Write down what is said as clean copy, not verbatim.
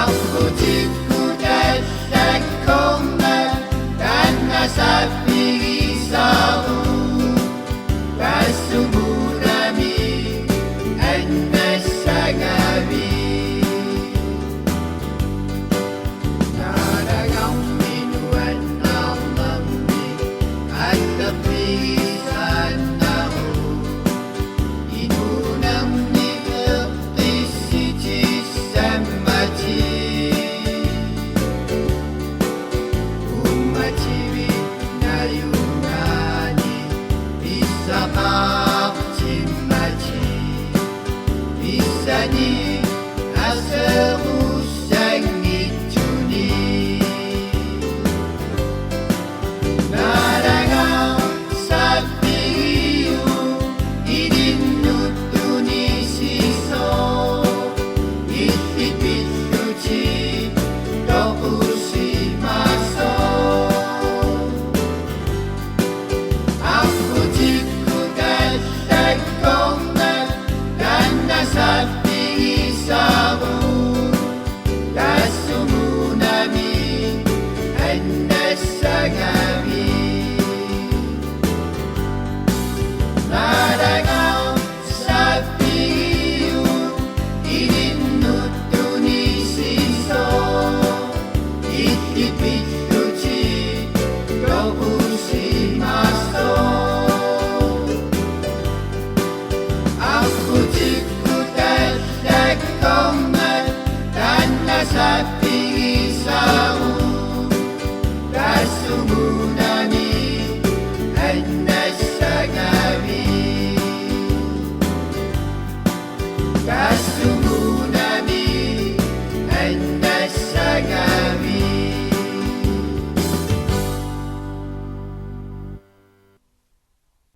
Aku cikudan dan koma karena sapi risau Kasumurami Anasagabi Naragang minuan ng lambi At kapilisan ako Inunang ni electricity sa mati Umachiwi na yunani Bisa makchimachi Bisa ni aserusang ituni Narangaw sa piliyo Idinuto ni siso Itipituchi Dokusimaso Aku cikudan dan koma karena sapi risau Kasumunami Anasagabi Narangaw sa piliyo Idinuto ni siso Itipituchi Dokusimaso Aku cikudan dan koma karena sapi